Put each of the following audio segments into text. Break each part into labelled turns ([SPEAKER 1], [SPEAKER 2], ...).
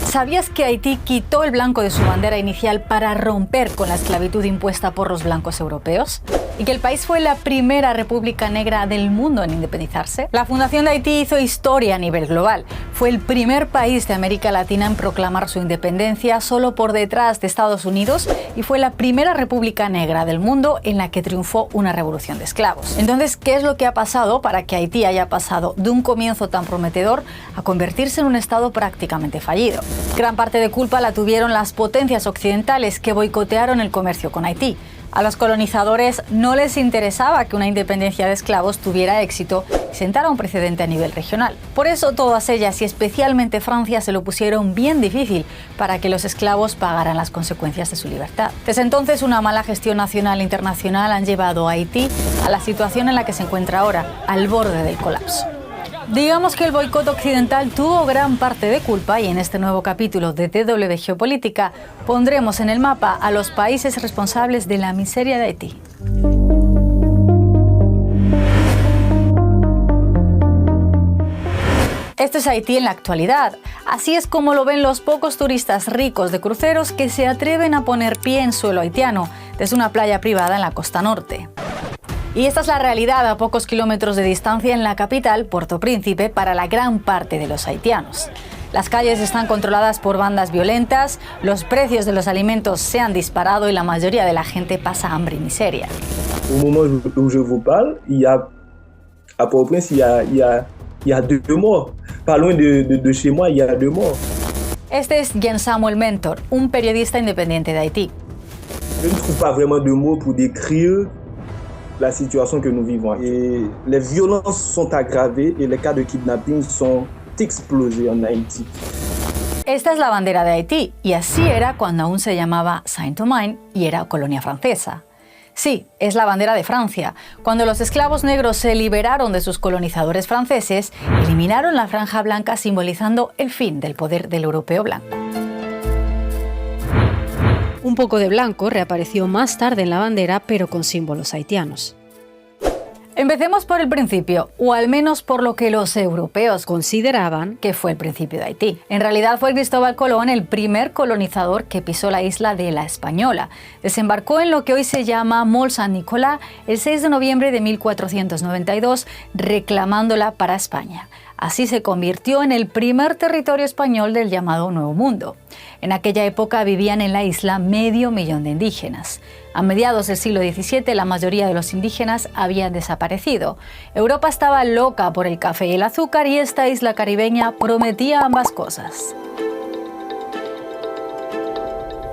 [SPEAKER 1] ¿Sabías que Haití quitó el blanco de su bandera inicial para romper con la esclavitud impuesta por los blancos europeos? ¿Y que el país fue la primera república negra del mundo en independizarse? La fundación de Haití hizo historia a nivel global. Fue el primer país de América Latina en proclamar su independencia, solo por detrás de Estados Unidos, y fue la primera república negra del mundo en la que triunfó una revolución de esclavos. Entonces, ¿qué es lo que ha pasado para que Haití haya pasado de un comienzo tan prometedor a convertirse en un estado prácticamente fallido? Gran parte de culpa la tuvieron las potencias occidentales que boicotearon el comercio con Haití. A los colonizadores no les interesaba que una independencia de esclavos tuviera éxito y sentara un precedente a nivel regional. Por eso todas ellas, y especialmente Francia, se lo pusieron bien difícil para que los esclavos pagaran las consecuencias de su libertad. Desde entonces, una mala gestión nacional e internacional han llevado a Haití a la situación en la que se encuentra ahora, al borde del colapso. Digamos que el boicot occidental tuvo gran parte de culpa, y en este nuevo capítulo de DW Geopolítica pondremos en el mapa a los países responsables de la miseria de Haití. Esto es Haití en la actualidad. Así es como lo ven los pocos turistas ricos de cruceros que se atreven a poner pie en suelo haitiano desde una playa privada en la costa norte. Y esta es la realidad a pocos kilómetros de distancia en la capital, Puerto Príncipe, para la gran parte de los haitianos. Las calles están controladas por bandas violentas, los precios de los alimentos se han disparado y la mayoría de la gente pasa hambre y miseria.
[SPEAKER 2] Au moment où je vous parle, à Port-au-Prince, il y a 2 morts. Pas loin de chez moi, il y a 2 morts.
[SPEAKER 1] Este es Jean Samuel Mentor, un periodista independiente de Haití.
[SPEAKER 2] Je ne trouve pas vraiment de mots pour décrire la situation que nous vivons. Et les violences sont aggravées et les cas de kidnapping sont explosés en Haïti.
[SPEAKER 1] Esta es la bandera de Haití, y así era cuando aún se llamaba Saint-Domingue y era colonia francesa. Sí, es la bandera de Francia. Cuando los esclavos negros se liberaron de sus colonizadores franceses, eliminaron la franja blanca simbolizando el fin del poder del europeo blanco.
[SPEAKER 3] Un poco de blanco reapareció más tarde en la bandera, pero con símbolos haitianos.
[SPEAKER 1] Empecemos por el principio, o al menos por lo que los europeos consideraban que fue el principio de Haití. En realidad fue Cristóbal Colón el primer colonizador que pisó la isla de La Española. Desembarcó en lo que hoy se llama Mont Saint-Nicolas el 6 de noviembre de 1492, reclamándola para España. Así se convirtió en el primer territorio español del llamado Nuevo Mundo. En aquella época vivían en la isla 500.000 de indígenas. A mediados del siglo XVII, la mayoría de los indígenas habían desaparecido. Europa estaba loca por el café y el azúcar, y esta isla caribeña prometía ambas cosas.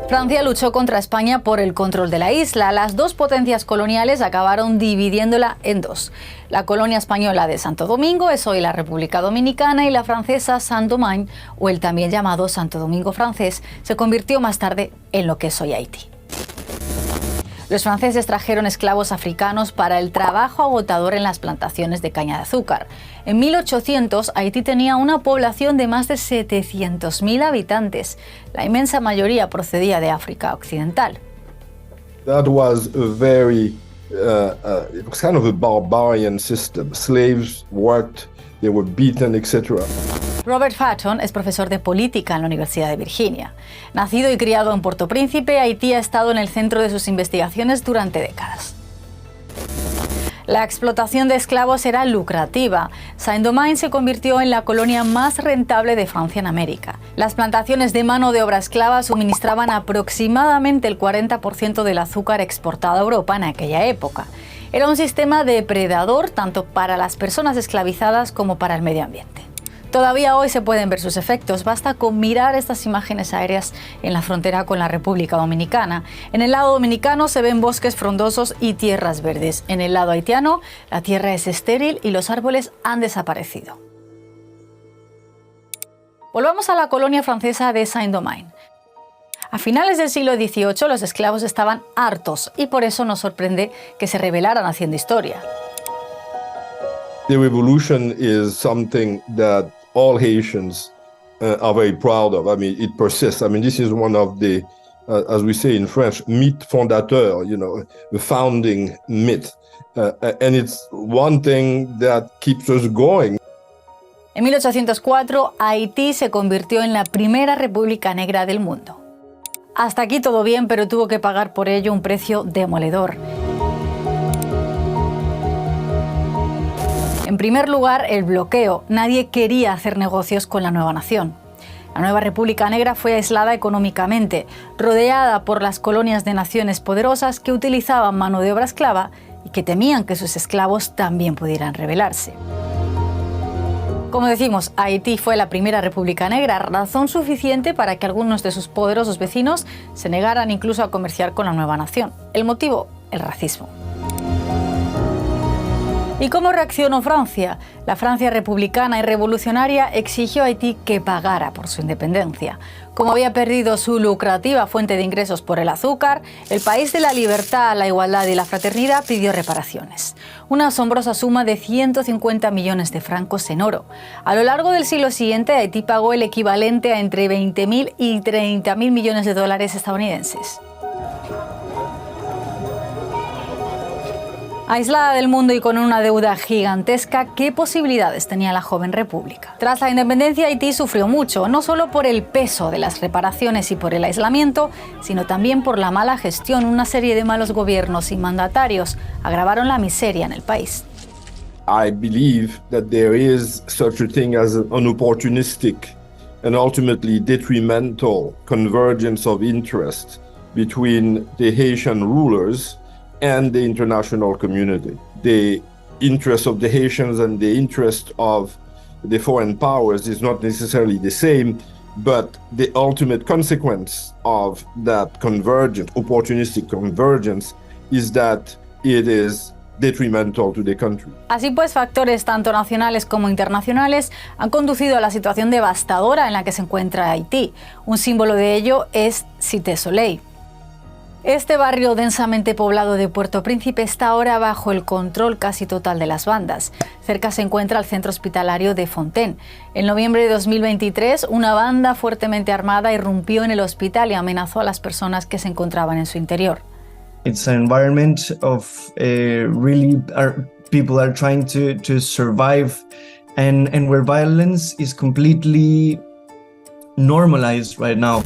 [SPEAKER 1] Francia luchó contra España por el control de la isla. Las dos potencias coloniales acabaron dividiéndola en dos. La colonia española de Santo Domingo es hoy la República Dominicana, y la francesa Saint-Domingue, o el también llamado Santo Domingo francés, se convirtió más tarde en lo que es hoy Haití. Los franceses trajeron esclavos africanos para el trabajo agotador en las plantaciones de caña de azúcar. En 1800, Haití tenía una población de más de 700.000 habitantes. La inmensa mayoría procedía de África Occidental.
[SPEAKER 4] That was a very, it was kind of a barbarian system. Slaves worked, they were beaten, etc.
[SPEAKER 1] Robert Fatton es profesor de política en la Universidad de Virginia. Nacido y criado en Puerto Príncipe, Haití ha estado en el centro de sus investigaciones durante décadas. La explotación de esclavos era lucrativa. Saint-Domingue se convirtió en la colonia más rentable de Francia en América. Las plantaciones de mano de obra esclava suministraban aproximadamente el 40% del azúcar exportado a Europa en aquella época. Era un sistema depredador tanto para las personas esclavizadas como para el medio ambiente. Todavía hoy se pueden ver sus efectos, basta con mirar estas imágenes aéreas en la frontera con la República Dominicana. En el lado dominicano se ven bosques frondosos y tierras verdes. En el lado haitiano, la tierra es estéril y los árboles han desaparecido. Volvamos a la colonia francesa de Saint-Domingue. A finales del siglo XVIII, los esclavos estaban hartos, y por eso nos sorprende que se rebelaran haciendo historia.
[SPEAKER 4] The revolution is something that all Haitians are very proud of. I mean, it persists. I mean, this is one of the, as we say in French, mythe fondateur, you know, the founding myth. And it's one thing that keeps us going.
[SPEAKER 1] En 1804, Haití se convirtió en la primera república negra del mundo. Hasta aquí todo bien, pero tuvo que pagar por ello un precio demoledor. En primer lugar, el bloqueo. Nadie quería hacer negocios con la nueva nación. La nueva República Negra fue aislada económicamente, rodeada por las colonias de naciones poderosas que utilizaban mano de obra esclava y que temían que sus esclavos también pudieran rebelarse. Como decimos, Haití fue la primera República Negra, razón suficiente para que algunos de sus poderosos vecinos se negaran incluso a comerciar con la nueva nación. El motivo, el racismo. ¿Y cómo reaccionó Francia? La Francia republicana y revolucionaria exigió a Haití que pagara por su independencia. Como había perdido su lucrativa fuente de ingresos por el azúcar, el país de la libertad, la igualdad y la fraternidad pidió reparaciones. Una asombrosa suma de 150 millones de francos en oro. A lo largo del siglo siguiente, Haití pagó el equivalente a entre 20.000 y 30.000 millones de dólares estadounidenses. Aislada del mundo y con una deuda gigantesca, ¿qué posibilidades tenía la joven república? Tras la independencia, Haití sufrió mucho, no solo por el peso de las reparaciones y por el aislamiento, sino también por la mala gestión. Una serie de malos gobiernos y mandatarios agravaron la miseria en el país.
[SPEAKER 4] I believe that there is such a thing as an opportunistic and ultimately detrimental convergence of interest between the Haitian rulers and the international community. The interest of the Haitians and the interest of the foreign powers is not necessarily the same, but the ultimate consequence of that convergence, opportunistic convergence, is that it is detrimental to the country.
[SPEAKER 1] Así pues, factores tanto nacionales como internacionales han conducido a la situación devastadora en la que se encuentra Haití. Un símbolo de ello es Cité Soleil. Este barrio densamente poblado de Puerto Príncipe está ahora bajo el control casi total de las bandas. Cerca se encuentra el centro hospitalario de Fontaine. En noviembre de 2023, una banda fuertemente armada irrumpió en el hospital y amenazó a las personas que se encontraban en su interior.
[SPEAKER 5] It's an environment of people are trying to survive and where violence is completely normalized right now.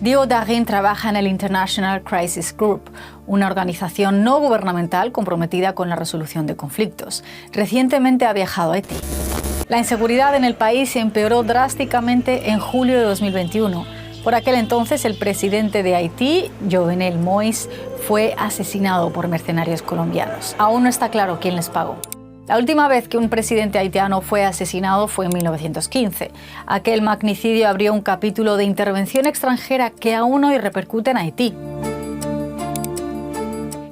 [SPEAKER 1] Diego Darin trabaja en el International Crisis Group, una organización no gubernamental comprometida con la resolución de conflictos. Recientemente ha viajado a Haití. La inseguridad en el país se empeoró drásticamente en julio de 2021. Por aquel entonces, el presidente de Haití, Jovenel Moïse, fue asesinado por mercenarios colombianos. Aún no está claro quién les pagó. La última vez que un presidente haitiano fue asesinado fue en 1915. Aquel magnicidio abrió un capítulo de intervención extranjera que aún hoy repercute en Haití.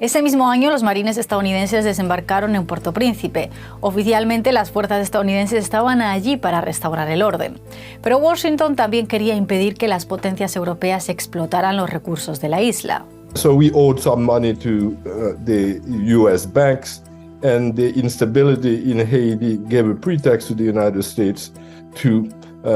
[SPEAKER 1] Ese mismo año, los marines estadounidenses desembarcaron en Puerto Príncipe. Oficialmente, las fuerzas estadounidenses estaban allí para restaurar el orden. Pero Washington también quería impedir que las potencias europeas explotaran los recursos de la isla.
[SPEAKER 4] So we owed some money to the US banks. And the instability in Haiti gave a pretext to the United States to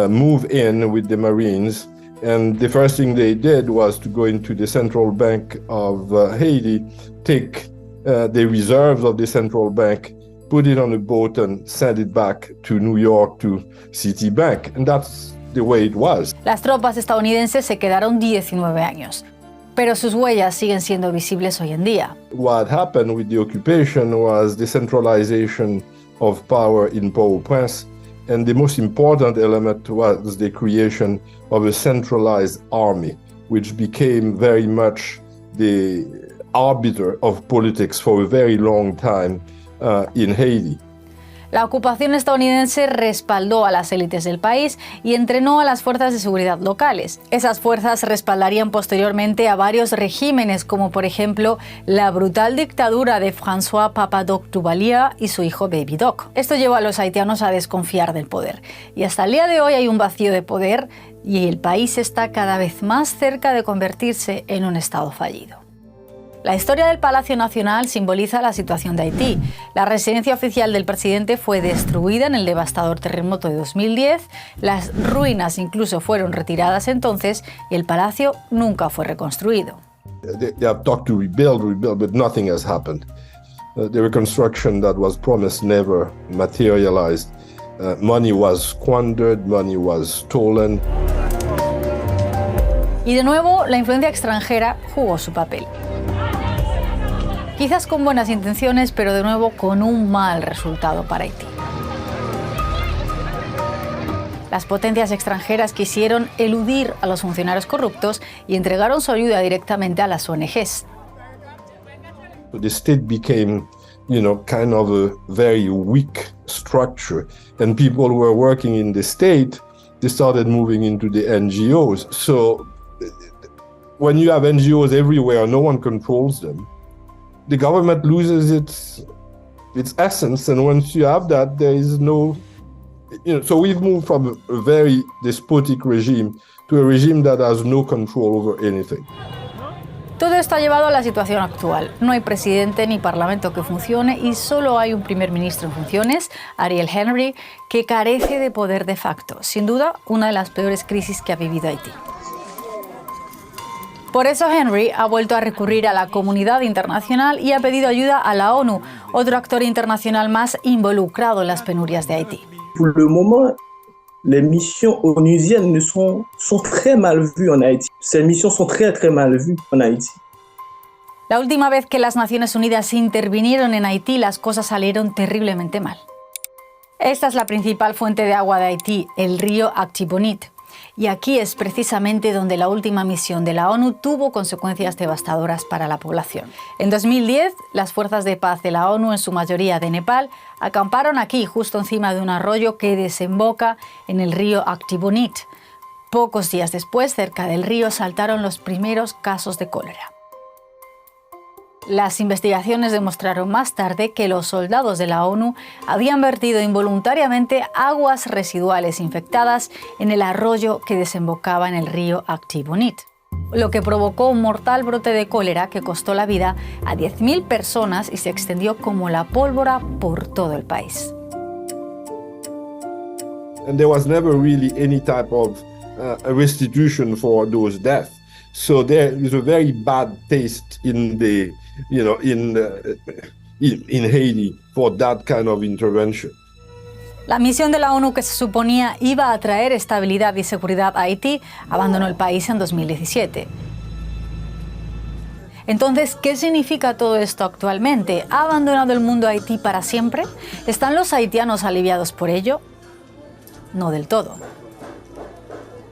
[SPEAKER 4] move in with the Marines. And the first thing they did was to go into the central bank of Haiti, take the reserves of the central bank, put it on a boat and send it back to New York to Citibank. And that's the way it was.
[SPEAKER 1] Las tropas estadounidenses se quedaron 19 años. Pero sus huellas siguen siendo visibles hoy en día.
[SPEAKER 4] What happened with the occupation was the centralization of power in Port-au-Prince, and the most important element was the creation of a centralized army, which became very much the arbiter of politics for a very long time in Haiti.
[SPEAKER 1] La ocupación estadounidense respaldó a las élites del país y entrenó a las fuerzas de seguridad locales. Esas fuerzas respaldarían posteriormente a varios regímenes, como por ejemplo la brutal dictadura de François Papa-Doc Duvalier y su hijo Baby Doc. Esto llevó a los haitianos a desconfiar del poder. Y hasta el día de hoy hay un vacío de poder y el país está cada vez más cerca de convertirse en un estado fallido. La historia del Palacio Nacional simboliza la situación de Haití. La residencia oficial del presidente fue destruida en el devastador terremoto de 2010, las ruinas incluso fueron retiradas entonces y el palacio nunca fue reconstruido.
[SPEAKER 4] They have talked to rebuild, but nothing has happened. The reconstruction that was promised never materialized. Money was squandered, money was stolen.
[SPEAKER 1] Y de nuevo, la influencia extranjera jugó su papel. Quizás con buenas intenciones, pero de nuevo con un mal resultado para Haití. Las potencias extranjeras quisieron eludir a los funcionarios corruptos y entregaron su ayuda directamente a las ONGs.
[SPEAKER 4] The state became, kind of a very weak structure. And people who were working in the state, they started moving into the NGOs. So when you have NGOs everywhere, no one controls them. The government loses its essence, and once you have that, there is no, so we've moved from a very despotic regime to a regime that has no control over anything.
[SPEAKER 1] Todo esto ha llevado a la situación actual. No hay presidente ni parlamento que funcione y solo hay un primer ministro en funciones, Ariel Henry, que carece de poder de facto. Sin duda, una de las peores crisis que ha vivido Haití. Por eso Henry ha vuelto a recurrir a la comunidad internacional y ha pedido ayuda a la ONU, otro actor internacional más involucrado en las penurias de Haití.
[SPEAKER 2] Pour le moment, les missions onusiennes sont très mal vues en Haïti. Ces missions sont très mal vues en Haïti.
[SPEAKER 1] La última vez que las Naciones Unidas intervinieron en Haití, las cosas salieron terriblemente mal. Esta es la principal fuente de agua de Haití, el río Artibonite. Y aquí es precisamente donde la última misión de la ONU tuvo consecuencias devastadoras para la población. En 2010, las fuerzas de paz de la ONU, en su mayoría de Nepal, acamparon aquí, justo encima de un arroyo que desemboca en el río Artibonite. Pocos días después, cerca del río, saltaron los primeros casos de cólera. Las investigaciones demostraron más tarde que los soldados de la ONU habían vertido involuntariamente aguas residuales infectadas en el arroyo que desembocaba en el río Artibonite, lo que provocó un mortal brote de cólera que costó la vida a 10.000 personas y se extendió como la pólvora por todo el país.
[SPEAKER 4] And there was never really any type of restitution for those deaths. So there is a very bad taste in Haiti for that kind of intervention.
[SPEAKER 1] La misión de la ONU que se suponía iba a traer estabilidad y seguridad a Haití abandonó el país en 2017. Entonces, ¿qué significa todo esto actualmente? ¿Ha abandonado el mundo a Haití para siempre? ¿Están los haitianos aliviados por ello? No del todo.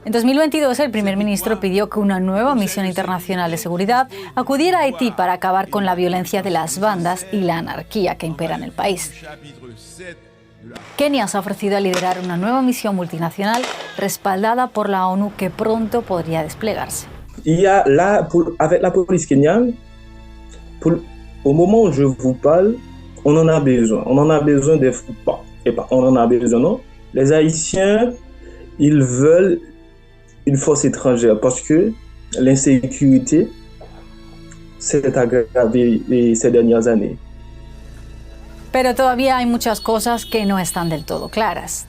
[SPEAKER 1] En 2022, el primer ministro pidió que una nueva misión internacional de seguridad acudiera a Haití para acabar con la violencia de las bandas y la anarquía que impera en el país. Kenia se ha ofrecido a liderar una nueva misión multinacional respaldada por la ONU que pronto podría desplegarse.
[SPEAKER 2] Il y a là, avec la police kenyane, au moment où je vous parle, on en a besoin. On en a besoin on en a besoin, non? Les Haïtiens, ils veulent une force étrangère parce que l'insécurité s'est aggravée ces dernières années.
[SPEAKER 1] Pero todavía hay muchas cosas que no están del todo claras.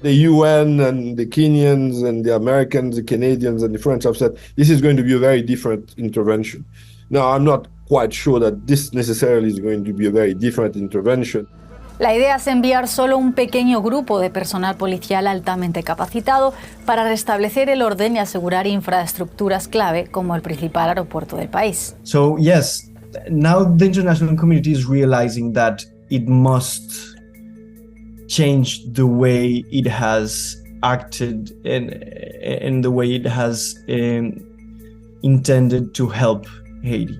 [SPEAKER 4] The UN and the Kenyans and the Americans, the Canadians and the French have said this is going to be a very different intervention. Now, I'm not quite sure that this necessarily is going to be a very different intervention.
[SPEAKER 1] La idea es enviar solo un pequeño grupo de personal policial altamente capacitado para restablecer el orden y asegurar infraestructuras clave como el principal aeropuerto del país.
[SPEAKER 5] So yes, now the international community is realizing that it must change the way it has acted and the way it has intended to help Haiti.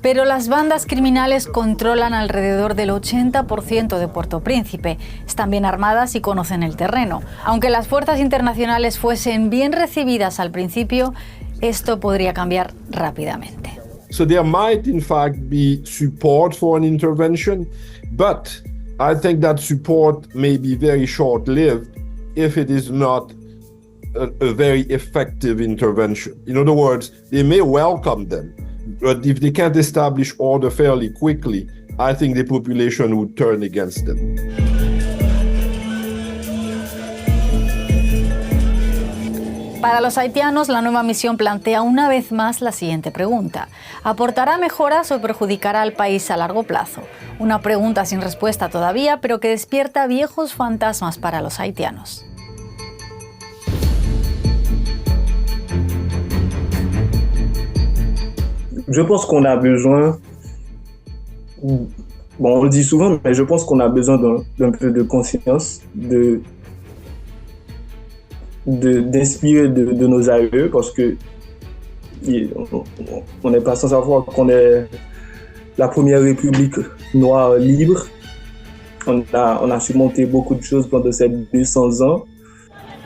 [SPEAKER 1] Pero las bandas criminales controlan alrededor del 80% de Puerto Príncipe. Están bien armadas y conocen el terreno. Aunque las fuerzas internacionales fuesen bien recibidas al principio, esto podría cambiar rápidamente.
[SPEAKER 4] So there might in fact be support for an intervention, but I think that support may be very short-lived if it is not a very effective intervention. In other words, they may welcome them, but if they can't establish order fairly quickly, I think the population would turn against them.
[SPEAKER 1] Para los haitianos, la nueva misión plantea una vez más la siguiente pregunta: ¿aportará mejoras o perjudicará al país a largo plazo? Una pregunta sin respuesta todavía, pero que despierta viejos fantasmas para los haitianos.
[SPEAKER 2] Je pense qu'on a besoin, bon, on le dit souvent, mais je pense qu'on a besoin d'un peu de conscience, d'inspirer de nos aïeux, parce que on n'est pas sans savoir qu'on est la première république noire libre. On a surmonté beaucoup de choses pendant ces 200 ans.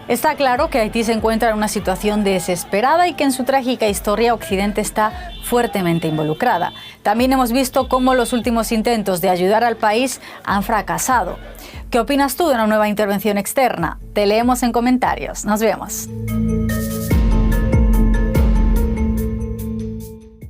[SPEAKER 1] Está claro que Haití se encuentra en una situación desesperada y que en su trágica historia Occidente está fuertemente involucrada. También hemos visto cómo los últimos intentos de ayudar al país han fracasado. ¿Qué opinas tú de una nueva intervención externa? Te leemos en comentarios. Nos vemos.